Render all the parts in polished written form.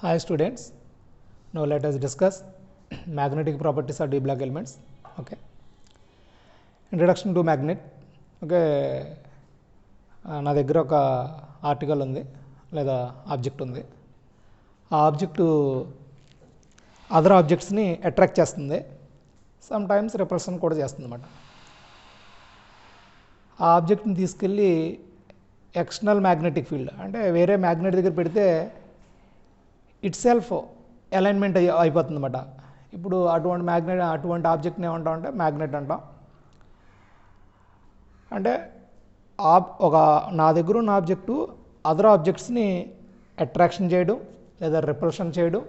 Hi students, now let us discuss magnetic properties of d block elements. Okay, introduction to magnet. Okay, నా దగ్గర ఒక article ఉంది లేదా object ఉంది. ఆ ఆబ్జెక్టు అదర్ ఆబ్జెక్ట్స్ని అట్రాక్ట్ చేస్తుంది, సమ్ టైమ్స్ రిపల్షన్ కూడా చేస్తుంది అన్నమాట. ఆ ఆబ్జెక్ట్ని తీసుకెళ్ళి ఎక్స్టర్నల్ మ్యాగ్నెటిక్ ఫీల్డ్ అంటే వేరే మ్యాగ్నెట్ దగ్గర పెడితే ఇట్ సెల్ఫ్ అలైన్మెంట్ అయిపోతుంది అన్నమాట. ఇప్పుడు అటువంటి ఆబ్జెక్ట్ని ఏమంటాం అంటే మ్యాగ్నెట్ అంటాం. అంటే నా దగ్గర ఉన్న ఆబ్జెక్టు అదర్ ఆబ్జెక్ట్స్ని అట్రాక్షన్ చేయడం లేదా రిపల్షన్ చేయడం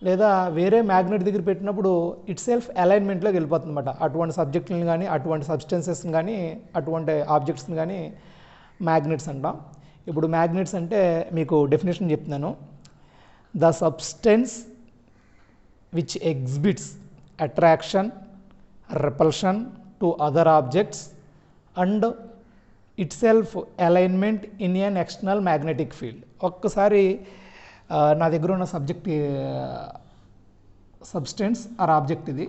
లేదా వేరే మ్యాగ్నెట్ దగ్గర పెట్టినప్పుడు ఇట్ సెల్ఫ్ అలైన్మెంట్లోకి వెళ్ళిపోతుంది అన్నమాట. అటువంటి సబ్జెక్టులను కానీ అటువంటి సబ్స్టెన్సెస్ని కానీ అటువంటి ఆబ్జెక్ట్స్ని కానీ మ్యాగ్నెట్స్ అంటాం. ఇప్పుడు మ్యాగ్నెట్స్ అంటే మీకు డెఫినేషన్ చెప్తున్నాను. The substance which exhibits attraction, repulsion to other objects and itself alignment in an external magnetic field. ఒక్కసారి నా దగ్గర ఉన్న సబ్స్టెన్స్ ఆర్ ఆబ్జెక్ట్ ఇది.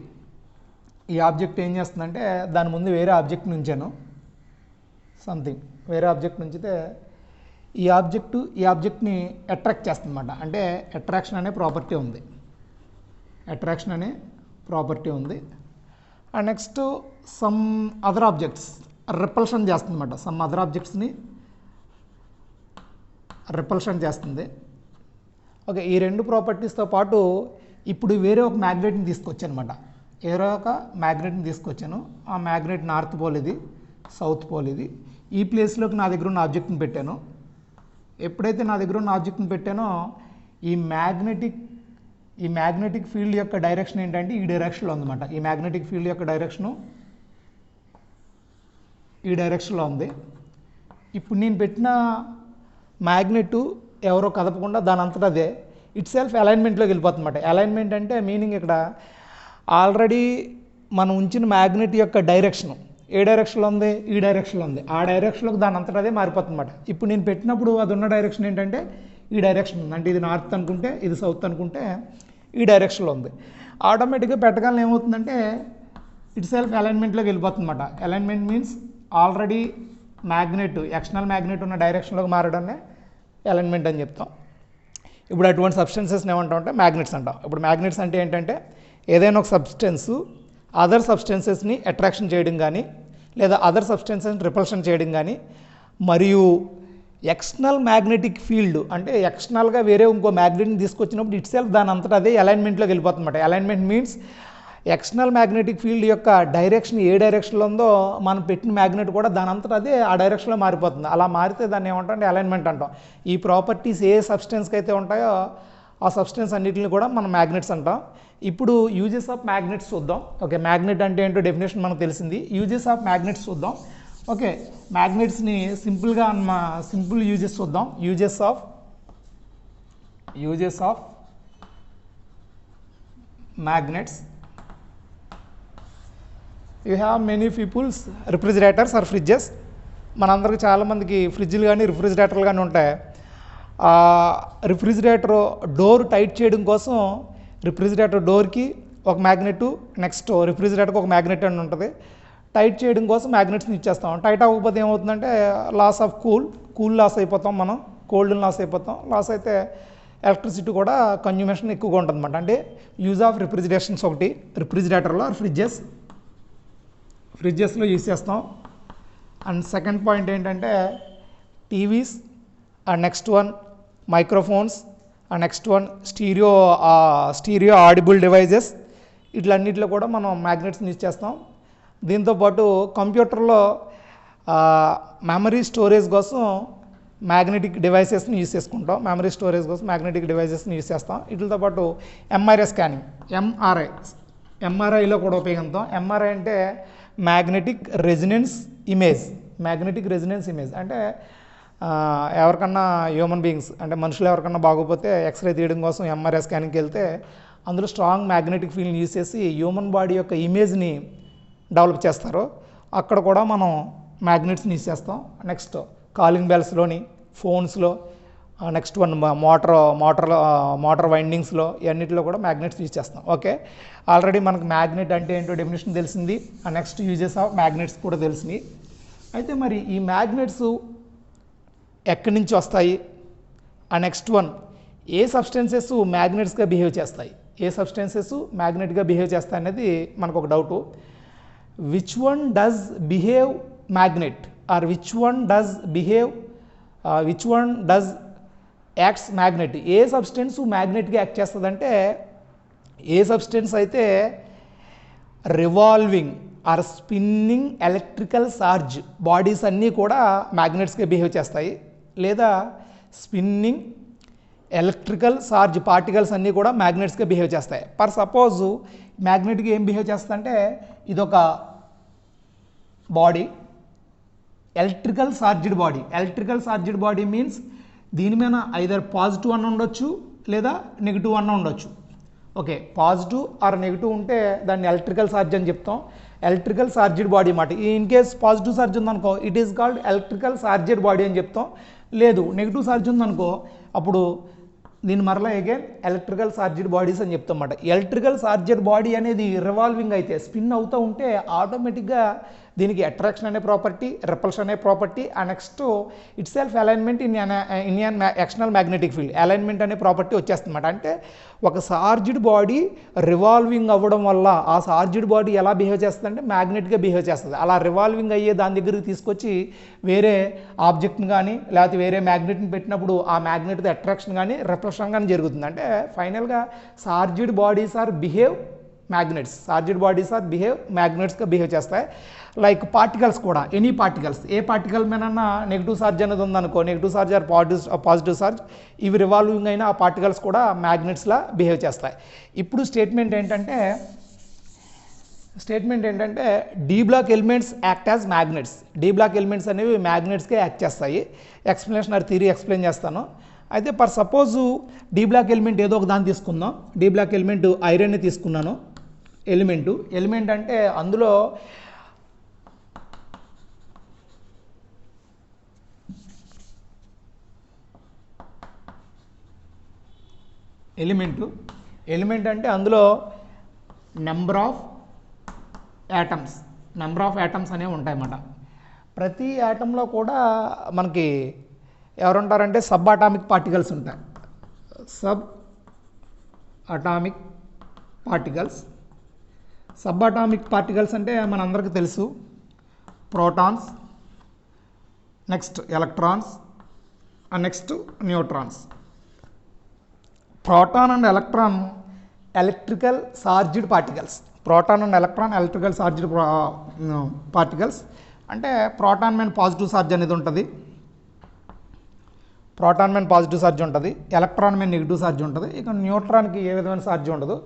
ఈ ఆబ్జెక్ట్ ఏం చేస్తుందంటే దాని ముందు వేరే ఆబ్జెక్ట్ నుంచాను, సంథింగ్ వేరే ఆబ్జెక్ట్ నుంచితే ఈ ఆబ్జెక్ట్ని అట్రాక్ట్ చేస్తుందన్నమాట. అంటే అట్రాక్షన్ అనే ప్రాపర్టీ ఉంది. And next some other objects repulsion చేస్తుందన్నమాట. సమ్ అదర్ ఆబ్జెక్ట్స్ని రిపల్షన్ చేస్తుంది. ఓకే, ఈ రెండు ప్రాపర్టీస్తో పాటు ఇప్పుడు వేరే ఒక మ్యాగ్నెట్ని తీసుకొచ్చాను. ఆ మ్యాగ్నెట్ నార్త్ పోల్ ఇది, సౌత్ పోల్ ఇది. ఈ ప్లేస్లోకి నా దగ్గర ఉన్న ఆబ్జెక్ట్ని పెట్టాను. ఎప్పుడైతే నా దగ్గర ఉన్న ఆబ్జెక్ట్ని పెట్టానో ఈ మ్యాగ్నెటిక్ ఫీల్డ్ యొక్క డైరెక్షన్ ఏంటంటే ఈ డైరెక్షన్లో ఉందన్నమాట. ఈ మ్యాగ్నెటిక్ ఫీల్డ్ యొక్క డైరెక్షను ఈ డైరెక్షన్లో ఉంది. ఇప్పుడు నేను పెట్టిన మ్యాగ్నెట్ ఎవరో కదపకుండా దాని అంతటా అదే ఇట్ సెల్ఫ్ అలైన్మెంట్లోకి వెళ్ళిపోతుంది అన్నమాట. అలైన్మెంట్ అంటే మీనింగ్ ఇక్కడ ఆల్రెడీ మనం ఉంచిన మ్యాగ్నెట్ యొక్క డైరెక్షను ఏ డైరెక్షన్లో ఉంది, ఈ డైరెక్షన్లో ఉంది. ఆ డైరెక్షన్లోకి దాని అంతటా అదే మారిపోతుంది అన్నమాట. ఇప్పుడు నేను పెట్టినప్పుడు అది ఉన్న డైరెక్షన్ ఏంటంటే ఈ డైరెక్షన్ ఉంది. అంటే ఇది నార్త్ అనుకుంటే ఇది సౌత్ అనుకుంటే ఈ డైరెక్షన్లో ఉంది. ఆటోమేటిక్గా పెట్టగానే ఏమవుతుందంటే ఇట్ సెల్ఫ్ అలైన్మెంట్లోకి వెళ్ళిపోతుంది అన్నమాట. Alignment means already external magnet ఉన్న డైరెక్షన్లోకి మారడాన్ని అలైన్మెంట్ అని చెప్తాం. ఇప్పుడు అటువంటి సబ్స్టెన్సెస్ని ఏమంటాం అంటే మ్యాగ్నెట్స్ అంటాం. ఇప్పుడు మ్యాగ్నెట్స్ అంటే ఏంటంటే ఏదైనా ఒక సబ్స్టెన్స్ అదర్ సబ్స్టెన్సెస్ని అట్రాక్షన్ చేయడం కానీ లేదా అదర్ సబ్స్టెన్సెస్ని రిపల్షన్ చేయడం కానీ మరియు ఎక్స్టర్నల్ మ్యాగ్నెటిక్ ఫీల్డ్ అంటే ఎక్స్టర్నల్గా వేరే ఇంకో మ్యాగ్నెట్ని తీసుకొచ్చినప్పుడు ఇట్ సెల్ఫ్ దాని అంతటా అదే అలైన్మెంట్లోకి వెళ్ళిపోతుంది అన్నమాట. Alignment means external magnetic field యొక్క డైరెక్షన్ ఏ డైరెక్షన్లో ఉందో మనం పెట్టిన మ్యాగ్నెట్ కూడా దాని అంతటా అదే ఆ డైరెక్షన్లో మారిపోతుంది. అలా మారితే దాన్ని ఏమంటాం అలైన్మెంట్ అంటాం. ఈ ప్రాపర్టీస్ ఏ సబ్స్టెన్స్కి అయితే ఉంటాయో ఆ సబ్స్టెన్స్ అన్నిటిని కూడా మనం మ్యాగ్నెట్స్ అంటాం. ఇప్పుడు యూజెస్ ఆఫ్ మ్యాగ్నెట్స్ చూద్దాం. ఓకే, మ్యాగ్నెట్ అంటే ఏంటో డెఫినేషన్ మనకు తెలిసింది. యూజెస్ ఆఫ్ మ్యాగ్నెట్స్ చూద్దాం. ఓకే, మ్యాగ్నెట్స్ని సింపుల్ యూజెస్ చూద్దాం. Uses of magnets. You have many peoples refrigerators or fridges. మనందరికి చాలామందికి ఫ్రిడ్జ్లు కానీ రిఫ్రిజిరేటర్లు కానీ ఉంటాయి. రిఫ్రిజిరేటర్ డోర్ టైట్ చేయడం కోసం రిఫ్రిజిరేటర్ డోర్కి ఒక మ్యాగ్నెట్, నెక్స్ట్ రిఫ్రిజిరేటర్కి ఒక మ్యాగ్నెట్ అని ఉంటుంది. టైట్ చేయడం కోసం మ్యాగ్నెట్స్ని ఇచ్చేస్తాం. టైట్ అవ్వకపోతే ఏమవుతుందంటే లాస్ ఆఫ్ కూల్ లాస్ అయిపోతాం, మనం కోల్డ్ లాస్ అయిపోతాం. లాస్ అయితే ఎలక్ట్రిసిటీ కూడా కన్జ్యూమేషన్ ఎక్కువగా ఉంటుంది అన్నమాట. అంటే యూజ్ ఆఫ్ రిఫ్రిజిరేషన్స్ ఒకటి రిఫ్రిజిరేటర్లో ఫ్రిడ్జెస్లో యూజ్ చేస్తాం. అండ్ సెకండ్ పాయింట్ ఏంటంటే TVs, and next one microphones, and next one stereo audible devices. ఇట్లన్నిటిలో కూడా మనం మ్యాగ్నెట్స్ని యూజ్ చేస్తాం. దీంతోపాటు కంప్యూటర్లో మెమరీ స్టోరేజ్ కోసం మ్యాగ్నెటిక్ డివైసెస్ని యూజ్ చేసుకుంటాం. వీటితో పాటు ఎంఆర్ఐ స్కానింగ్, ఎంఆర్ఐలో కూడా ఉపయోగిస్తాం. ఎంఆర్ఐ అంటే మ్యాగ్నెటిక్ రెజినెన్స్ ఇమేజ్ అంటే ఎవరికన్నా హ్యూమన్ బీయింగ్స్ అంటే మనుషులు ఎవరికన్నా బాగోపోతే ఎక్స్రే తీయడం కోసం ఎంఆర్ఐ స్కానింగ్కి వెళ్తే అందులో స్ట్రాంగ్ మ్యాగ్నెటిక్ ఫీల్డ్ని యూజ్ చేసి హ్యూమన్ బాడీ యొక్క ఇమేజ్ని డెవలప్ చేస్తారు. అక్కడ కూడా మనం మ్యాగ్నెట్స్ని యూజ్ చేస్తాం. నెక్స్ట్ కాలింగ్ బెల్స్లోని, ఫోన్స్లో నెక్స్ట్ వన్ మోటార్ వైండింగ్స్లో ఇవన్నిటిలో కూడా మ్యాగ్నెట్స్ యూజ్ చేస్తాం. ఓకే, ఆల్రెడీ మనకు మ్యాగ్నెట్ అంటే ఏంటో డెఫినేషన్ తెలిసింది. నెక్స్ట్ యూజెస్ ఆఫ్ మ్యాగ్నెట్స్ కూడా తెలిసినాయి. అయితే మరి ఈ మ్యాగ్నెట్స్ ఎక్కడి నుంచి వస్తాయి? నెక్స్ట్ వన్, ఏ సబ్స్టెన్సెస్ మ్యాగ్నెట్స్గా బిహేవ్ చేస్తాయి? ఏ సబ్స్టెన్సెస్ మ్యాగ్నెట్గా బిహేవ్ చేస్తాయి అనేది మనకు ఒక doubt. Which one does behave magnet or which one does acts magnet? ఏ సబ్స్టెన్స్ మ్యాగ్నెట్గా యాక్ట్ చేస్తుందంటే, ఏ సబ్స్టెన్స్ అయితే revolving or spinning electrical charge bodies అన్నీ కూడా మ్యాగ్నెట్స్గా బిహేవ్ చేస్తాయి, లేదా స్పిన్నింగ్ ఎలక్ట్రికల్ చార్జ్ పార్టికల్స్ అన్నీ కూడా మ్యాగ్నెట్స్గా బిహేవ్ చేస్తాయి. ఫర్ సపోజ్ మ్యాగ్నెట్గా ఏం బిహేవ్ చేస్తుందంటే, ఇదొక body, electrical charged body means దీని మీద ఐదర్ పాజిటివ్ అన్న ఉండొచ్చు లేదా నెగిటివ్ అన్న ఉండొచ్చు. ఓకే, పాజిటివ్ ఆర్ నెగిటివ్ ఉంటే దాన్ని ఎలక్ట్రికల్ చార్జ్ అని చెప్తాం. ఎలక్ట్రికల్ చార్జ్డ్ బాడీ మాట. ఇన్ కేస్ పాజిటివ్ చార్జ్ ఉందనుకో it is called electrical charged body అని చెప్తాం. లేదు నెగిటివ్ చార్జ్ ఉందనుకో అప్పుడు దీని మరలా అగైన్ ఎలక్ట్రికల్ చార్జ్డ్ బాడీస్ అని చెప్తాం అన్నమాట. ఎలక్ట్రికల్ చార్జ్డ్ బాడీ అనేది రివాల్వింగ్ అయితే స్పిన్ అవుతూ ఉంటే ఆటోమేటిక్గా దీనికి అట్రాక్షన్ అనే ప్రాపర్టీ, రిపల్షన్ అనే property, next it self alignment in external magnetic field alignment అనే ప్రాపర్టీ వచ్చేస్తుందన్నమాట. అంటే ఒక చార్జ్డ్ బాడీ రివాల్వింగ్ అవ్వడం వల్ల ఆ చార్జ్డ్ బాడీ ఎలా బిహేవ్ చేస్తుందంటే మ్యాగ్నెట్గా బిహేవ్ చేస్తుంది. అలా రివాల్వింగ్ అయ్యే దాని దగ్గరికి తీసుకొచ్చి వేరే ఆబ్జెక్ట్ని కానీ లేకపోతే వేరే మ్యాగ్నెట్ని పెట్టినప్పుడు ఆ మ్యాగ్నెట్ అట్రాక్షన్ కానీ రిపల్షన్ కానీ జరుగుతుంది. అంటే ఫైనల్గా చార్జ్డ్ బాడీస్ ఆర్ బిహేవ్ మ్యాగ్నెట్స్గా బిహేవ్ చేస్తాయి. లైక్ పార్టికల్స్ కూడా, ఎనీ పార్టికల్స్, ఏ పార్టికల్ మీదన్నా నెగిటివ్ చార్జ్ అనేది ఉందనుకో, negative charge or positive charge, ఇవి రివాల్వింగ్ అయిన ఆ పార్టికల్స్ కూడా మ్యాగ్నెట్స్లా బిహేవ్ చేస్తాయి. ఇప్పుడు స్టేట్మెంట్ ఏంటంటే D block elements act as magnets. D block elements అనేవి మ్యాగ్నెట్స్కే యాక్ట్ చేస్తాయి. ఎక్స్ప్లెనేషన్ ఆర్ థియరీ ఎక్స్ప్లెయిన్ చేస్తాను. అయితే for suppose D block element ఏదో ఒక దాన్ని తీసుకుందాం. డి బ్లాక్ ఎలిమెంట్ ఐరన్ని తీసుకున్నాను. ఎలిమెంట్ అంటే అందులో ఎలిమెంట్ అంటే అందులో నెంబర్ ఆఫ్ యాటమ్స్ అనేవి ఉంటాయన్నమాట. ప్రతి యాటంలో కూడా మనకి ఎవరుంటారంటే సబ్ అటామిక్ పార్టికల్స్ ఉంటాయి. సబ్ అటామిక్ పార్టికల్స్ అంటే మనందరికీ తెలుసు, protons, next electrons, next neutrons. Proton and electron electrical charged particles. అంటే ప్రోటాన్ మీద పాజిటివ్ ఛార్జ్ అనేది ఉంటుంది, ఎలక్ట్రాన్ మీద నెగిటివ్ ఛార్జ్ ఉంటుంది. ఇక న్యూట్రాన్కి ఏ విధమైన ఛార్జ్ ఉండదు.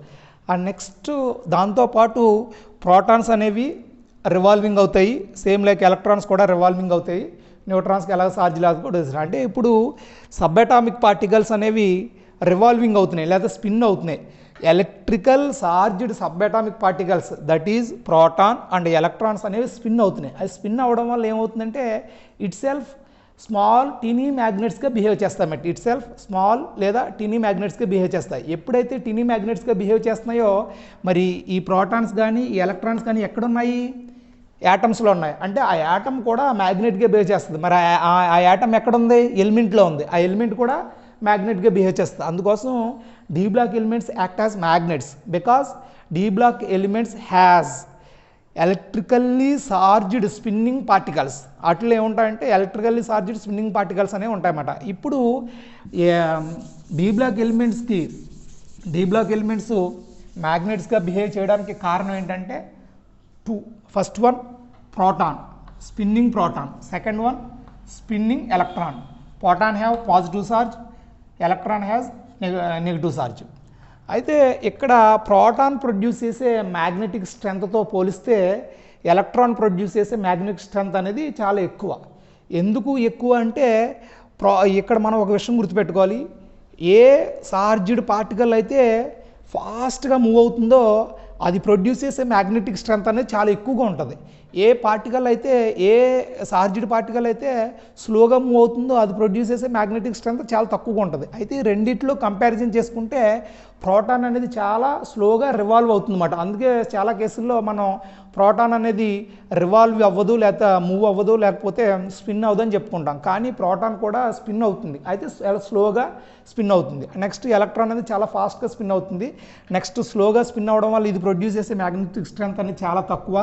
నెక్స్ట్ దాంతోపాటు ప్రోటాన్స్ అనేవి రివాల్వింగ్ అవుతాయి, సేమ్ లైక్ ఎలక్ట్రాన్స్ కూడా రివాల్వింగ్ అవుతాయి. న్యూట్రాన్స్కి ఎలాగ ఛార్జ్ లేకపోతే. అంటే ఇప్పుడు సబ్ అటామిక్ పార్టికల్స్ అనేవి రివాల్వింగ్ అవుతున్నాయి లేదా స్పిన్ అవుతున్నాయి. Electrical charged sub atomic particles that is proton and electrons అనేవి స్పిన్ అవుతున్నాయి. అది స్పిన్ అవ్వడం వల్ల ఏమవుతుందంటే ఇట్ సెల్ఫ్ స్మాల్ టీనీ మ్యాగ్నెట్స్గా బిహేవ్ చేస్తాయి. ఎప్పుడైతే టీనీ మ్యాగ్నెట్స్గా బిహేవ్ చేస్తున్నాయో మరి ఈ ప్రోటాన్స్ కానీ ఈ ఎలక్ట్రాన్స్ కానీ ఎక్కడున్నాయి? యాటమ్స్లో ఉన్నాయి. అంటే ఆ యాటమ్ కూడా మ్యాగ్నెట్గా బిహేవ్ చేస్తుంది. మరి ఆ యాటమ్ ఎక్కడుంది? ఎలిమెంట్లో ఉంది. ఆ ఎలిమెంట్ కూడా మ్యాగ్నెట్గా బిహేవ్ చేస్తుంది. అందుకోసం D block elements act as magnets because D block elements has electrically charged spinning particles. అట్లా ఏముంటాయంటే ఎలక్ట్రికల్లీ చార్జ్డ్ స్పిన్నింగ్ పార్టికల్స్ అనేవి ఉంటాయన్నమాట. ఇప్పుడు డి బ్లాక్ ఎలిమెంట్స్ మ్యాగ్నెట్స్గా బిహేవ్ చేయడానికి కారణం ఏంటంటే two. First one proton, spinning proton. Second one spinning electron. Proton have positive charge, electron has negative charge. అయితే ఇక్కడ ప్రోటాన్ ప్రొడ్యూస్ చేసే మ్యాగ్నెటిక్ స్ట్రెంగ్త్తో పోలిస్తే ఎలక్ట్రాన్ ప్రొడ్యూస్ చేసే మ్యాగ్నెటిక్ స్ట్రెంగ్త్ అనేది చాలా ఎక్కువ. ఎందుకు ఎక్కువ అంటే ఇక్కడ మనం ఒక విషయం గుర్తుపెట్టుకోవాలి. ఏ చార్జ్డ్ పార్టికల్ అయితే ఫాస్ట్గా మూవ్ అవుతుందో అది ప్రొడ్యూస్ చేసే మ్యాగ్నెటిక్ స్ట్రెంగ్త్ అనేది చాలా ఎక్కువగా ఉంటుంది. ఏ పార్టికల్ అయితే ఏ చార్జ్డ్ పార్టికల్ అయితే స్లోగా మూవ్ అవుతుందో అది ప్రొడ్యూస్ చేసే మ్యాగ్నెటిక్ స్ట్రెంత్ చాలా తక్కువగా ఉంటుంది. అయితే ఈ రెండిట్లో కంపారిజన్ చేసుకుంటే ప్రోటాన్ అనేది చాలా స్లోగా రివాల్వ్ అవుతుందన్నమాట. అందుకే చాలా కేసుల్లో మనం ప్రోటాన్ అనేది రివాల్వ్ అవ్వదు, లేకపోతే మూవ్ అవ్వదు, లేకపోతే స్పిన్ అవ్వదు అని చెప్పుకుంటాం. కానీ ప్రోటాన్ కూడా స్పిన్ అవుతుంది, అయితే చాలా స్లోగా స్పిన్ అవుతుంది. నెక్స్ట్ ఎలక్ట్రాన్ అనేది చాలా ఫాస్ట్గా స్పిన్ అవుతుంది. నెక్స్ట్ స్లోగా స్పిన్ అవ్వడం వల్ల ఇది ప్రొడ్యూస్ చేసే మ్యాగ్నెటిక్ స్ట్రెంత్ అనేది చాలా తక్కువ,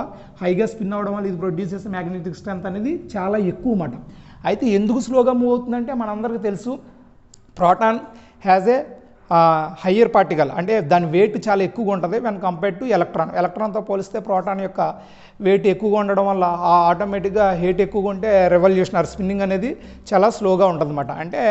హైగా స్పిన్ అవ్వడం వల్ల ఇది ప్రొడ్యూస్ చేసే మ్యాగ్నెటిక్ స్ట్రెంత్ అనేది చాలా ఎక్కువ అన్నమాట. అయితే ఎందుకు స్లోగా మూవ్ అవుతుందంటే మనందరికీ తెలుసు, proton has a higher particle, అంటే దాని వెయిట్ చాలా ఎక్కువగా ఉంటుంది వెన్ కంపేర్డ్ టు ఎలక్ట్రాన్. ఎలక్ట్రాన్తో పోలిస్తే ప్రోటాన్ యొక్క వెయిట్ ఎక్కువగా ఉండడం వల్ల ఆటోమేటిక్గా హీట్ ఎక్కువగా ఉంటే రెవల్యూషన్ ఆర్ స్పిన్నింగ్ అనేది చాలా స్లోగా ఉంటుందన్నమాట. అంటే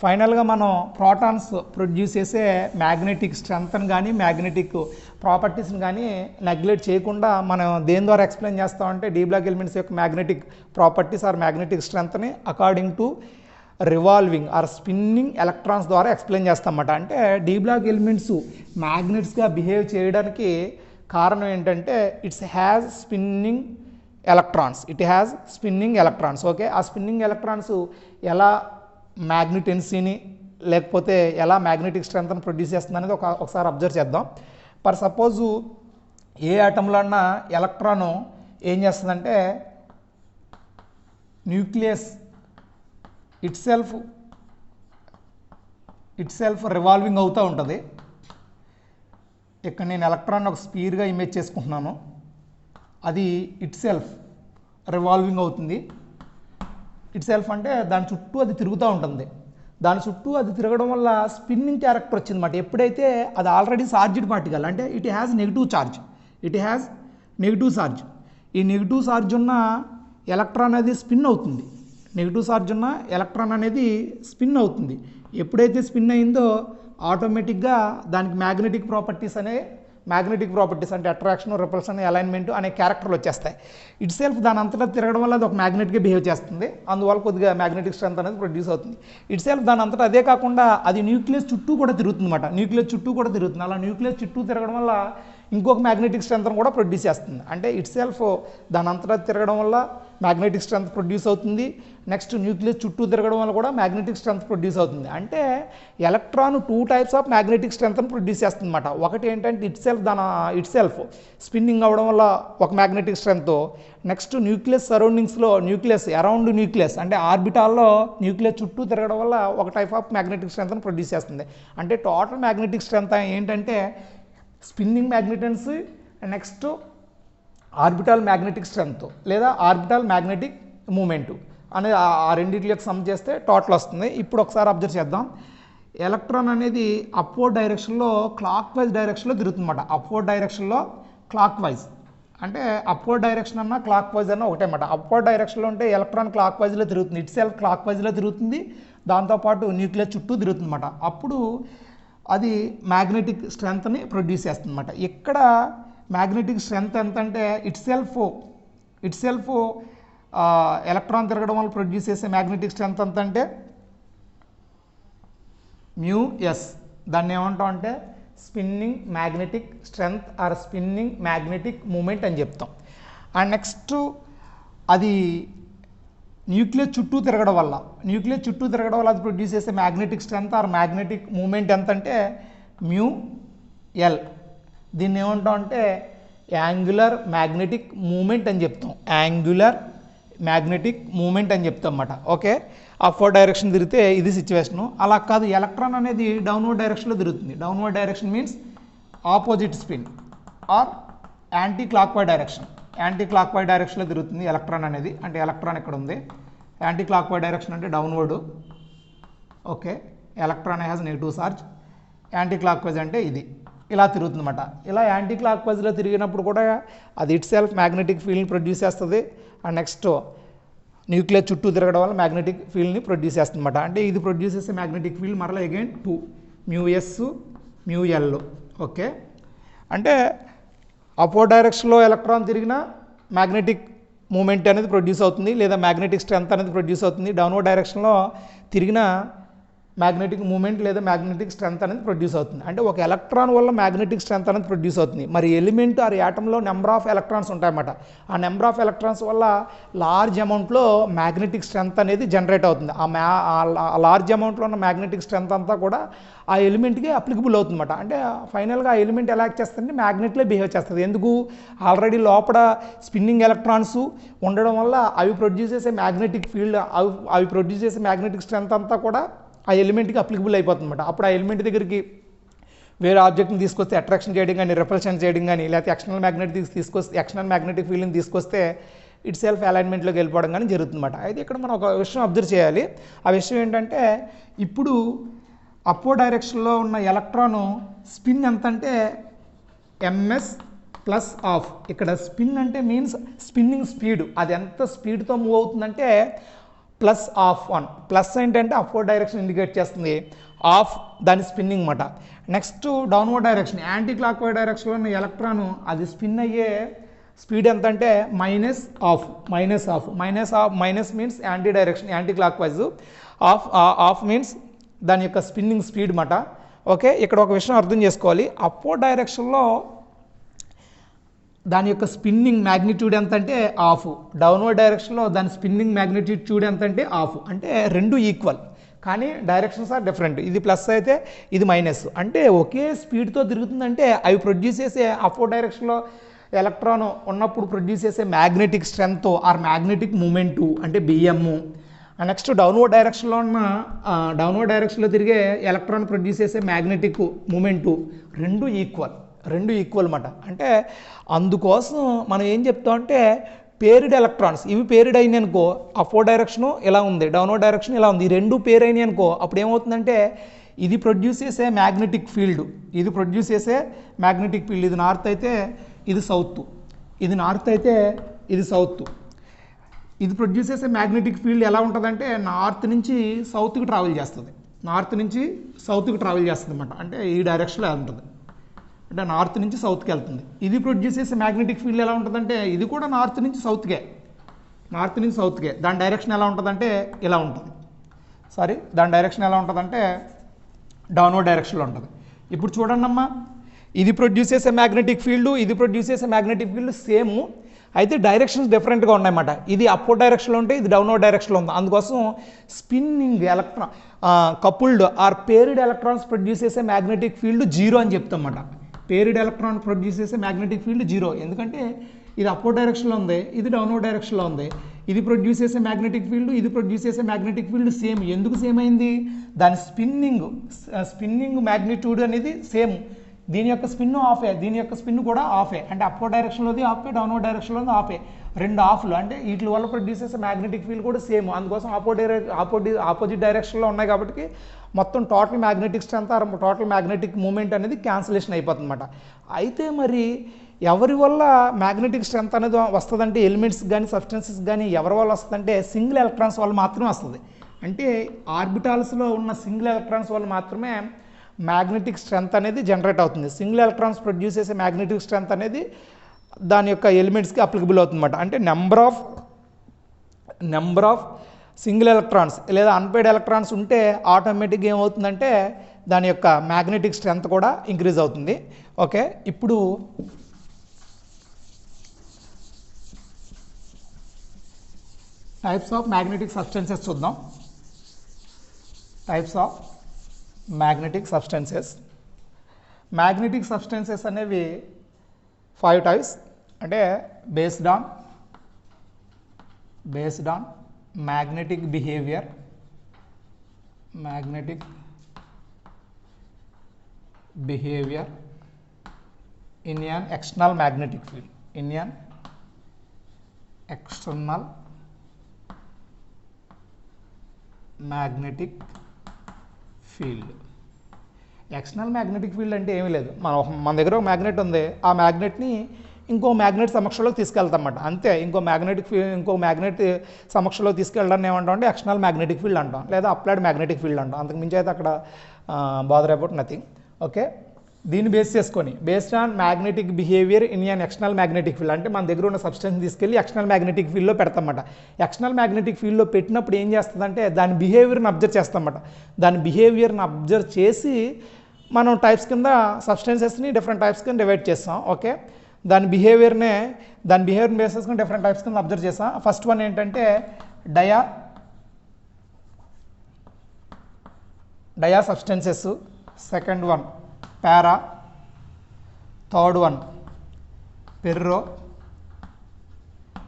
ఫైనల్గా మనం ప్రోటాన్స్ ప్రొడ్యూస్ చేసే మ్యాగ్నెటిక్ స్ట్రెంత్ని కానీ మ్యాగ్నెటిక్ ప్రాపర్టీస్ని కానీ నెగ్లెక్ట్ చేయకుండా మనం దేని ద్వారా ఎక్స్ప్లెయిన్ చేస్తామంటే డి బ్లాక్ ఎలిమెంట్స్ యొక్క మ్యాగ్నెటిక్ ప్రాపర్టీస్ ఆర్ మ్యాగ్నెటిక్ స్ట్రెంత్ని according to revolving or spinning electrons ద్వారా ఎక్స్ప్లెయిన్ చేస్తామన్నమాట. అంటే డి బ్లాక్ ఎలిమెంట్స్ మ్యాగ్నెట్స్గా బిహేవ్ చేయడానికి కారణం ఏంటంటే it's has spinning electrons, it has spinning electrons. Okay, ఆ స్పిన్నింగ్ ఎలక్ట్రాన్స్ ఎలా మ్యాగ్నెటెన్సీని లేకపోతే ఎలా మ్యాగ్నెటిక్ స్ట్రెంత్ని ప్రొడ్యూస్ చేస్తుంది అనేది ఒకసారి అబ్జర్వ్ చేద్దాం. ఫర్ సపోజు ఏ ఆటంలో అన్నా ఎలక్ట్రాను ఏం చేస్తుందంటే న్యూక్లియస్ ఇట్ సెల్ఫ్ రివాల్వింగ్ అవుతూ ఉంటుంది. ఇక్కడ నేను ఎలక్ట్రాన్ ఒక స్పీర్గా ఇమేజ్ చేసుకుంటున్నాను, అది ఇట్ సెల్ఫ్ రివాల్వింగ్ అవుతుంది. ఇట్ సెల్ఫ్ అంటే దాని చుట్టూ అది తిరుగుతూ ఉంటుంది. దాని చుట్టూ అది తిరగడం వల్ల స్పిన్నింగ్ క్యారెక్టర్ వచ్చిందన్నమాట. ఎప్పుడైతే అది ఆల్రెడీ చార్జ్డ్ పార్టికల్, అంటే ఇట్ హ్యాస్ నెగిటివ్ ఛార్జ్, ఈ నెగిటివ్ ఛార్జ్ ఉన్న ఎలక్ట్రాన్ అనేది స్పిన్ అవుతుంది. నెగిటివ్ ఛార్జ్ ఉన్న ఎలక్ట్రాన్ అనేది స్పిన్ అవుతుంది. ఎప్పుడైతే స్పిన్ అయిందో ఆటోమేటిక్గా దానికి మ్యాగ్నెటిక్ ప్రాపర్టీస్ అంటే అట్రాక్షన్, రిపల్షన్, అలైన్మెంట్ అనే క్యారెక్టర్లు వచ్చేస్తాయి. ఇట్ సెల్ఫ్ దాని అంతటా తిరగడం వల్ల అది ఒక మ్యాగ్నెట్గా బిహేవ్ చేస్తుంది, అందువల్ల కొద్దిగా మ్యాగ్నెటిక్ స్ట్రెంత్ అనేది ప్రొడ్యూస్ అవుతుంది. ఇట్ సెల్ఫ్ దాని అంతటా అదే కాకుండా అది న్యూక్లియస్ చుట్టూ కూడా తిరుగుతుంది అన్నమాట. అలా న్యూక్లియస్ చుట్టూ తిరగడం వల్ల ఇంకొక మ్యాగ్నెటిక్ స్ట్రెంత్ని కూడా ప్రొడ్యూస్ చేస్తుంది. అంటే ఇట్ సెల్ఫ్ దాని అంతటా తిరగడం వల్ల మ్యాగ్నెటిక్ స్ట్రెంత్ ప్రొడ్యూస్ అవుతుంది. నెక్స్ట్ న్యూక్లియస్ చుట్టూ తిరగడం వల్ల కూడా మ్యాగ్నెటిక్ స్ట్రెంత్ ప్రొడ్యూస్ అవుతుంది. అంటే ఎలక్ట్రాన్ 2 టైప్స్ ఆఫ్ మ్యాగ్నెటిక్ స్ట్రెంత్ని ప్రొడ్యూస్ చేస్తుంది అన్నమాట. ఒకటి ఏంటంటే ఇట్ సెల్ఫ్ స్పిన్నింగ్ అవ్వడం వల్ల ఒక మ్యాగ్నెటిక్ స్ట్రెంత్, నెక్స్ట్ న్యూక్లియస్ సరౌండింగ్స్లో అరౌండ్ న్యూక్లియస్ అంటే ఆర్బిటాల్లో న్యూక్లియస్ చుట్టూ తిరగడం వల్ల ఒక టైప్ ఆఫ్ మ్యాగ్నెటిక్ స్ట్రెంత్ని ప్రొడ్యూస్ చేస్తుంది. అంటే టోటల్ మ్యాగ్నెటిక్ స్ట్రెంత్ ఏంటంటే స్పిన్నింగ్ మ్యాగ్నెటెన్స్, నెక్స్ట్ ఆర్బిటల్ మ్యాగ్నెటిక్ స్ట్రెంత్ లేదా ఆర్బిటల్ మ్యాగ్నెటిక్ మూమెంట్ అనేది ఆ రెండింటికి సమ్ చేస్తే టోటల్ వస్తుంది. ఇప్పుడు ఒకసారి అబ్జర్వ్ చేద్దాం. ఎలక్ట్రాన్ అనేది అప్వర్డ్ డైరెక్షన్లో క్లాక్ వైజ్ డైరెక్షన్లో తిరుగుతుందన్నమాట. అప్వర్డ్ డైరెక్షన్లో క్లాక్ వైజ్, అంటే అప్వర్డ్ డైరెక్షన్ అన్న క్లాక్ వైజ్ అన్న ఒకటే అన్నమాట. అప్వర్డ్ డైరెక్షన్లో ఉంటే ఎలక్ట్రాన్ క్లాక్ వైజ్లో తిరుగుతుంది, ఇట్ సెల్ఫ్ క్లాక్ వైజ్లో తిరుగుతుంది, దాంతోపాటు న్యూక్లియస్ చుట్టూ తిరుగుతుంది అన్నమాట. అప్పుడు అది మ్యాగ్నెటిక్ స్ట్రెంత్ని ప్రొడ్యూస్ చేస్తుంది అన్నమాట. ఇక్కడ మ్యాగ్నెటిక్ స్ట్రెంత్ ఎంత అంటే ఇట్ సెల్ఫ్ ఎలక్ట్రాన్ తిరగడం వల్ల ప్రొడ్యూస్ చేసే మ్యాగ్నెటిక్ స్ట్రెంత్ ఎంత అంటే μs. దాన్ని ఏమంటాం అంటే spinning magnetic strength or spinning magnetic moment అని చెప్తాం. అండ్ నెక్స్ట్ అది న్యూక్లియస్ చుట్టూ తిరగడం వల్ల అది ప్రొడ్యూస్ చేసే magnetic strength or magnetic moment ఎంత అంటే μl. దీన్ని ఏమంటాం అంటే యాంగులర్ మ్యాగ్నెటిక్ మూమెంట్ అని చెప్తాం, అన్నమాట. ఓకే, అప్వర్డ్ డైరెక్షన్ తిరిగితే ఇది సిచ్యువేషను. అలా కాదు, ఎలక్ట్రాన్ అనేది డౌన్వర్డ్ డైరెక్షన్లో తిరుగుతుంది. Downward direction means opposite spin or anticlockwise డైరెక్షన్లో తిరుగుతుంది ఎలక్ట్రాన్ అనేది. అంటే ఎలక్ట్రాన్ ఇక్కడ ఉంది, యాంటీ క్లాక్ వైజ్ డైరెక్షన్ అంటే downward. Okay, electron has negative charge, anticlockwise అంటే ఇది ఇలా తిరుగుతుందన్నమాట. ఇలా యాంటీ క్లాక్ వైజ్లో తిరిగినప్పుడు కూడా అది ఇట్ సెల్ఫ్ మ్యాగ్నెటిక్ ఫీల్డ్ని ప్రొడ్యూస్ చేస్తుంది. అండ్ నెక్స్ట్ న్యూక్లియస్ చుట్టూ తిరగడం వల్ల మ్యాగ్నెటిక్ ఫీల్డ్ని ప్రొడ్యూస్ చేస్తుందన్నమాట. అంటే ఇది ప్రొడ్యూస్ చేసే మ్యాగ్నెటిక్ ఫీల్డ్ మరలా అగైన్ 2 μs μl. ఓకే, అంటే అపోజిట్ డైరెక్షన్లో ఎలక్ట్రాన్ తిరిగిన మ్యాగ్నెటిక్ మూమెంట్ అనేది ప్రొడ్యూస్ అవుతుంది లేదా మ్యాగ్నెటిక్ స్ట్రెంత్ అనేది ప్రొడ్యూస్ అవుతుంది. డౌన్వర్డ్ డైరెక్షన్లో తిరిగిన మ్యాగ్నెటిక్ మూమెంట్ లేదా మ్యాగ్నెటిక్ స్ట్రెంత్ అనేది ప్రొడ్యూస్ అవుతుంది. అంటే ఒక ఎలక్ట్రాన్ వల్ల మ్యాగ్నెటిక్ స్ట్రెంత్ అనేది ప్రొడ్యూస్ అవుతుంది. మరి ఎలిమెంట్ ఆర్ యాటంలో నెంబర్ ఆఫ్ ఎలక్ట్రాన్స్ ఉంటాయన్నమాట. ఆ నెంబర్ ఆఫ్ ఎలక్ట్రాన్స్ వల్ల లార్జ్ అమౌంట్లో మ్యాగ్నెటిక్ స్ట్రెంత్ అనేది జనరేట్ అవుతుంది. ఆ లార్జ్ అమౌంట్లో ఉన్న మ్యాగ్నెటిక్ స్ట్రెంత్ అంతా కూడా ఆ ఎలిమెంట్కి అప్లికబుల్ అవుతుందన్నమాట. అంటే ఫైనల్గా ఆ ఎలిమెంట్ ఎలా యాక్ట్ చేస్తుందంటే మ్యాగ్నెట్లో బిహేవ్ చేస్తుంది. ఎందుకు? ఆల్రెడీ లోపల స్పిన్నింగ్ ఎలక్ట్రాన్స్ ఉండడం వల్ల అవి ప్రొడ్యూస్ చేసే మ్యాగ్నెటిక్ ఫీల్డ్ అవి ప్రొడ్యూస్ చేసే మ్యాగ్నెటిక్ స్ట్రెంత్ అంతా కూడా ఆ ఎలిమెంట్కి అప్లికబుల్ అయిపోతుందన్నమాట. అప్పుడు ఆ ఎలిమెంట్ దగ్గరికి వేరే ఆబ్జెక్ట్ని తీసుకొస్తే అట్రాక్షన్ చేయడం కానీ, రిపల్షన్ చేయడం కానీ, లేకపోతే ఎక్స్టర్నల్ మ్యాగ్నెటిక్ ఫీల్డ్ని తీసుకొస్తే ఇట్ సెల్ఫ్ అలైన్మెంట్లోకి వెళ్ళిపోవడం కానీ జరుగుతుందన్నమాట. అయితే ఇక్కడ మనం ఒక విషయం అబ్జర్వ్ చేయాలి. ఆ విషయం ఏంటంటే ఇప్పుడు అప్పో డైరెక్షన్లో ఉన్న ఎలక్ట్రాను స్పిన్ ఎంత అంటే ఎంఎస్ ప్లస్ ఆఫ్. ఇక్కడ స్పిన్ అంటే మీన్స్ స్పిన్నింగ్ స్పీడ్. అది ఎంత స్పీడ్తో మూవ్ అవుతుందంటే ప్లస్ ఆఫ్ 1. ప్లస్ ఏంటంటే అప్వర్డ్ డైరెక్షన్ ఇండికేట్ చేస్తుంది, ఆఫ్ దాని స్పిన్నింగ్ మాట. Next downward direction, anti clock wise డైరెక్షన్లో ఉన్న ఎలక్ట్రాను అది స్పిన్ అయ్యే స్పీడ్ ఎంత అంటే minus of. Minus means anti direction, anti clock wise. Of means దాని యొక్క స్పిన్నింగ్ స్పీడ్ మాట. ఓకే, ఇక్కడ ఒక విషయం అర్థం చేసుకోవాలి. అప్వర్డ్ డైరెక్షన్లో దాని యొక్క స్పిన్నింగ్ మ్యాగ్నిట్యూడ్ ఎంత అంటే ఆఫ్, డౌన్వర్డ్ డైరెక్షన్లో దాని స్పిన్నింగ్ మ్యాగ్నిట్యూడ్ ఎంత అంటే ఆఫ్. అంటే రెండు ఈక్వల్ కానీ డైరెక్షన్స్ ఆర్ డిఫరెంట్. ఇది ప్లస్ అయితే ఇది మైనస్. అంటే ఒకే స్పీడ్తో తిరుగుతుందంటే అవి ప్రొడ్యూస్ చేసే అప్వర్డ్ డైరెక్షన్లో ఎలక్ట్రాన్ ఉన్నప్పుడు ప్రొడ్యూస్ చేసే magnetic strength or magnetic moment అంటే బిఎమ్. నెక్స్ట్ డౌన్వర్డ్ డైరెక్షన్లో తిరిగే ఎలక్ట్రాన్ ప్రొడ్యూస్ చేసే మ్యాగ్నెటిక్ మూమెంటు రెండు ఈక్వల్ అన్నమాట. అంటే అందుకోసం మనం ఏం చెప్తామంటే పేరిడ్ ఎలక్ట్రాన్స్ ఇవి పేరిడ్ అయినాయి అనుకో, అప్వర్డ్ డైరెక్షను ఇలా ఉంది, డౌన్వర్డ్ డైరెక్షన్ ఇలా ఉంది, ఈ రెండు పేరు అయినాయి అనుకో అప్పుడు ఏమవుతుందంటే ఇది ప్రొడ్యూస్ చేసే మ్యాగ్నెటిక్ ఫీల్డ్, ఇది నార్త్ అయితే ఇది సౌత్, ఇది నార్త్ అయితే ఇది సౌత్. ఇది ప్రొడ్యూస్ చేసే మ్యాగ్నెటిక్ ఫీల్డ్ ఎలా ఉంటుందంటే నార్త్ నుంచి సౌత్కి ట్రావెల్ చేస్తుంది అన్నమాట. అంటే ఈ డైరెక్షన్లో ఉంటుంది, అంటే నార్త్ నుంచి సౌత్కి వెళ్తుంది. ఇది ప్రొడ్యూస్ చేసే మ్యాగ్నెటిక్ ఫీల్డ్ ఎలా ఉంటుందంటే ఇది కూడా నార్త్ నుంచి సౌత్కే. దాని డైరెక్షన్ ఎలా ఉంటుందంటే ఇలా ఉంటుంది. దాని డైరెక్షన్ ఎలా ఉంటుందంటే డౌన్వర్డ్ డైరెక్షన్లో ఉంటుంది. ఇప్పుడు చూడండి అమ్మా, ఇది ప్రొడ్యూస్ చేసే మ్యాగ్నెటిక్ ఫీల్డ్, ఇది ప్రొడ్యూస్ చేసే మ్యాగ్నెటిక్ ఫీల్డ్ సేమ్, అయితే డైరెక్షన్స్ డిఫరెంట్గా ఉన్నాయన్నమాట. ఇది అప్వర్డ్ డైరెక్షన్లో ఉంటే ఇది డౌన్వర్డ్ డైరెక్షన్లో ఉంది. అందుకోసం spinning electron coupled or paired electrons produce చేసే మ్యాగ్నెటిక్ ఫీల్డ్ 0 అని చెప్తామన్నమాట. పేరిడ్ ఎలక్ట్రాన్ ప్రొడ్యూస్ చేసే మ్యాగ్నెటిక్ ఫీల్డ్ 0. ఎందుకంటే ఇది అప్వర్డ్ డైరెక్షన్లో ఉంది, ఇది డౌన్వర్డ్ డైరెక్షన్లో ఉంది. ఇది ప్రొడ్యూస్ చేసే మ్యాగ్నెటిక్ ఫీల్డ్, ఇది ప్రొడ్యూస్ చేసే మ్యాగ్నెటిక్ ఫీల్డ్ సేమ్. ఎందుకు సేమ్ అయింది? దాని స్పిన్నింగ్ మ్యాగ్నిట్యూడ్ అనేది సేమ్. దీని యొక్క స్పిన్ ఆఫే, దీని యొక్క స్పిన్ కూడా ఆఫే. అంటే అప్వర్డ్ డైరెక్షన్లోది ఆఫే, డౌన్వర్డ్ డైరెక్షన్లోది ఆఫే, రెండు ఆఫ్లు. అంటే వీటి వల్ల ప్రొడ్యూస్ చేసే మ్యాగ్నెటిక్ ఫీల్డ్ కూడా సేమ్. అందుకోసం ఆపోజిట్ డైరెక్షన్లో ఉన్నాయి కాబట్టి మొత్తం total magnetic strength or total magnetic moment అనేది క్యాన్సిలేషన్ అయిపోతుంది అన్నమాట. అయితే మరి ఎవరి వల్ల మ్యాగ్నెటిక్ స్ట్రెంత్ అనేది వస్తుందంటే ఎలిమెంట్స్ కానీ సబ్స్టెన్సెస్ కానీ ఎవరి వల్ల వస్తుందంటే సింగిల్ ఎలక్ట్రాన్స్ వల్ల మాత్రమే వస్తుంది. అంటే ఆర్బిటాల్స్లో ఉన్న సింగిల్ ఎలక్ట్రాన్స్ వల్ల మాత్రమే మ్యాగ్నెటిక్ స్ట్రెంత్ అనేది జనరేట్ అవుతుంది. సింగిల్ ఎలక్ట్రాన్స్ ప్రొడ్యూస్ చేసే మ్యాగ్నెటిక్ స్ట్రెంత్ అనేది దాని యొక్క ఎలిమెంట్స్కి అప్లికబుల్ అవుతుందన్నమాట. అంటే నెంబర్ ఆఫ్ సింగిల్ ఎలక్ట్రాన్స్ లేదా అన్పేడ్ ఎలక్ట్రాన్స్ ఉంటే ఆటోమేటిక్గా ఏమవుతుందంటే దాని యొక్క మ్యాగ్నెటిక్ స్ట్రెంత్ కూడా ఇంక్రీజ్ అవుతుంది. ఓకే, ఇప్పుడు టైప్స్ ఆఫ్ మ్యాగ్నెటిక్ సబ్స్టెన్సెస్ చూద్దాం. మ్యాగ్నెటిక్ సబ్స్టెన్సెస్ అనేవి 5 టైప్స్. అంటే based on magnetic behavior, in an external magnetic field, external magnetic field అంటే ఏమీ లేదు, మన దగ్గర ఒక మ్యాగ్నెట్ ఉంది, ఆ మ్యాగ్నెట్ని ఇంకో మ్యాగ్నెట్ సమక్షంలోకి తీసుకెళ్తామన్నమాట. అంతే, ఇంకో మ్యాగ్నెట్ సమక్షంలో తీసుకెళ్ళడాన్ని ఏమంటాం అంటే ఎక్స్టర్నల్ మ్యాగ్నెటిక్ ఫీల్డ్ అంటాం, లేదా అప్లైడ్ మ్యాగ్నెటిక్ ఫీల్డ్ అంటాం. అంతకు మించి అయితే అక్కడ బాదర్ అబౌట్ నథింగ్. ఓకే, దీన్ని based on magnetic behaviour in an external magnetic field, అంటే మన దగ్గర ఉన్న సబ్స్టెన్స్ తీసుకెళ్ళి ఎక్స్టర్నల్ మ్యాగ్నెటిక్ ఫీల్డ్లో పెడతామన్నమాట. ఎక్స్టర్నల్ మ్యాగ్నెటిక్ ఫీల్డ్లో పెట్టినప్పుడు ఏం చేస్తుందంటే దాని బిహేవియర్ని అబ్జర్వ్ చేస్తామన్నమాట. దాని బిహేవియర్ని అబ్జర్వ్ చేసి మనం టైప్స్ కింద సబ్స్టెన్సెస్ని డిఫరెంట్ టైప్స్ కింద డివైడ్ చేస్తాం. ఓకే, దాని బిహేవియర్ని బేస్ చేసుకుని డిఫరెంట్ టైప్స్ కింద అబ్జర్వ్ చేస్తాం. ఫస్ట్ వన్ ఏంటంటే dia substances, second one para, third one ferro,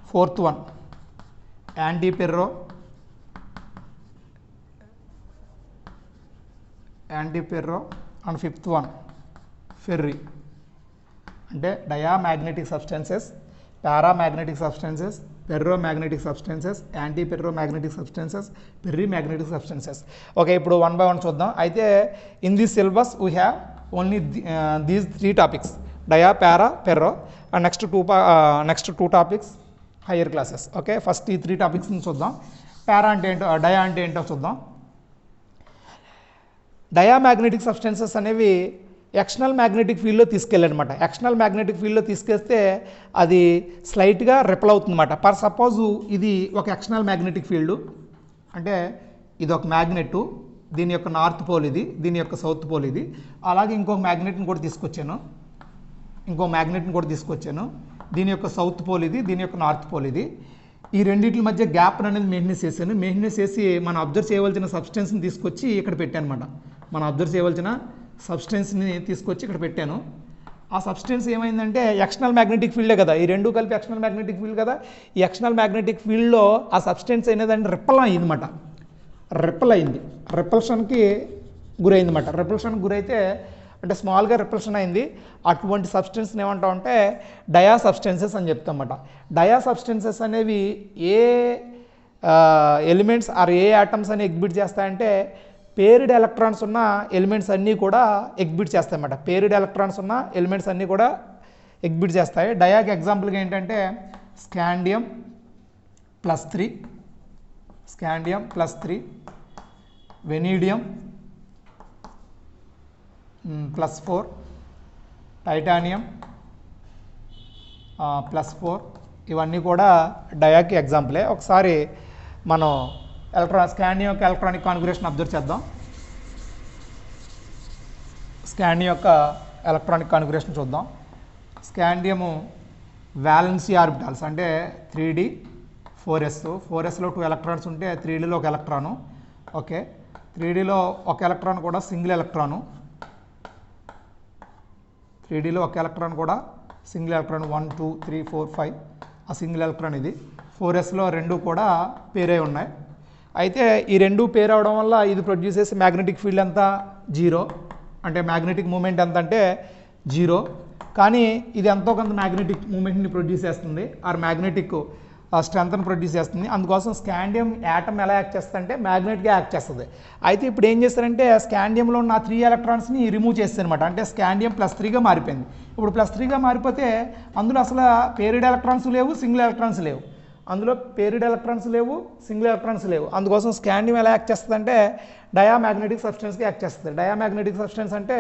fourth one anti ferro, and fifth one ferri. అంటే diamagnetic substances, paramagnetic substances, ferromagnetic substances, anti ferromagnetic substances, ferri magnetic substances. Okay, ఇప్పుడు one by one చూద్దాం. అయితే in this syllabus we have only these 3 topics, dia, para, పెర్రో, and next two topics higher classes. Okay, first ఈ 3 టాపిక్స్ని చూద్దాం. పారా అంటే ఏంటో, డయా అంటే ఏంటో చూద్దాం. డయామాగ్నెటిక్ సబ్స్టెన్సెస్ అనేవి ఎక్స్టర్నల్ మ్యాగ్నెటిక్ ఫీల్డ్లో తీసుకెళ్ళానమాట. ఎక్స్టర్నల్ మ్యాగ్నెటిక్ ఫీల్డ్లో తీసుకెళ్తే అది స్లైట్గా రిపెల్ అవుతుందన్నమాట. ఫర్ సపోజ్ ఇది ఒక ఎక్స్టర్నల్ మ్యాగ్నెటిక్ ఫీల్డ్, అంటే ఇది ఒక మ్యాగ్నెట్, దీని యొక్క నార్త్ పోల్ ఇది, దీని యొక్క సౌత్ పోల్ ఇది. అలాగే ఇంకొక మ్యాగ్నెట్ని కూడా తీసుకొచ్చాను, దీని యొక్క సౌత్ పోల్ ఇది, దీని యొక్క నార్త్ పోల్ ఇది. ఈ రెండింటి మధ్య గ్యాప్ అనేది మెయింటెనెన్స్ చేసి మనం అబ్జర్వ్ చేయవలసిన సబ్స్టెన్స్ని తీసుకొచ్చి ఇక్కడ పెట్టాను అనమాట. మనం అబ్జర్వ్ చేయవలసిన సబ్స్టెన్స్ని తీసుకొచ్చి ఇక్కడ పెట్టాను. ఆ సబ్స్టెన్స్ ఏమైందంటే ఎక్స్టర్నల్ మ్యాగ్నెటిక్ ఫీల్డే కదా, ఈ రెండు కలిపి ఎక్స్టర్నల్ మ్యాగ్నెటిక్ ఫీల్డ్ కదా. ఈ ఎక్స్టర్నల్ మ్యాగ్నెటిక్ ఫీల్డ్లో ఆ సబ్స్టెన్స్ అనేదంటే రిపెల్ అయిందన్నమాట. రిపల్షన్కి గురైందన్నమాట. రిపల్షన్కి గురైతే అంటే స్మాల్గా రిపల్షన్ అయింది. అటువంటి సబ్స్టెన్స్ని ఏమంటామంటే డయా సబ్స్టెన్సెస్ అని చెప్తామన్నమాట. డయా సబ్స్టెన్సెస్ అనేవి ఏ ఎలిమెంట్స్ ఆర్ ఏ ఆటమ్స్ అని ఎగ్జిబిట్ చేస్తాయంటే పేరిడ్ ఎలక్ట్రాన్స్ ఉన్న ఎలిమెంట్స్ అన్నీ కూడా ఎగ్జిబిట్ చేస్తాయన్నమాట. పేరిడ్ ఎలక్ట్రాన్స్ ఉన్న ఎలిమెంట్స్ అన్నీ కూడా ఎగ్జిబిట్ చేస్తాయి. డయాకి ఎగ్జాంపుల్గా ఏంటంటే స్కాండియం +3, వెనీడియం +4, టైటానియం +4, ఇవన్నీ కూడా డయాకి ఎగ్జాంపులే. ఒకసారి మనం స్కాండియం యొక్క ఎలక్ట్రానిక్ కాన్ఫిగరేషన్ అబ్జర్వ్ చేద్దాం. స్కాండియం యొక్క ఎలక్ట్రానిక్ కాన్ఫిగరేషన్ చూద్దాం. స్కాండియము వ్యాలెన్సీ ఆర్బిటాల్స్ అంటే 3D 4s, 4sలో 2 ఎలక్ట్రాన్స్ ఉంటే 3Dలో ఒక ఎలక్ట్రాను. ఓకే, 3Dలో ఒక ఎలక్ట్రాన్ కూడా సింగిల్ ఎలక్ట్రాను, 3Dలో ఒక ఎలక్ట్రాన్ కూడా సింగిల్ ఎలక్ట్రాన్ 1 2 3 4 5 ఆ సింగిల్ ఎలక్ట్రాన్ ఇది. 4sలో 2 కూడా పేరై ఉన్నాయి. అయితే ఈ 2 పేర్ అవడం వల్ల ఇది ప్రొడ్యూస్ చేసే మ్యాగ్నెటిక్ ఫీల్డ్ ఎంత 0, అంటే మ్యాగ్నెటిక్ మూమెంట్ ఎంత అంటే 0. కానీ ఇది ఎంతో కొంత మ్యాగ్నెటిక్ మూమెంట్ని ప్రొడ్యూస్ చేస్తుంది, ఆర్ మ్యాగ్నెటిక్ స్ట్రెంత్ని ప్రొడ్యూస్ చేస్తుంది. అందుకోసం స్కాండియం యాటమ్ ఎలా యాక్ట్ చేస్తుంది అంటే మ్యాగ్నెట్గా యాక్ట్ చేస్తుంది. అయితే ఇప్పుడు ఏం చేస్తారంటే స్కాండియంలో ఉన్న 3 ఎలక్ట్రాన్స్ని రిమూవ్ చేస్తుంది అనమాట. అంటే స్కాండియం +3గా మారిపోయింది. ఇప్పుడు +3గా మారిపోతే అందులో అసలు పేరిడ్ ఎలక్ట్రాన్స్ లేవు, సింగిల్ ఎలక్ట్రాన్స్ లేవు. అందుకోసం స్కాండియం ఎలా యాక్ట్ చేస్తుంది అంటే డయామాగ్నెటిక్ సబ్స్టెన్స్గా యాక్ట్ చేస్తుంది. డయామాగ్నెటిక్ సబ్స్టెన్స్ అంటే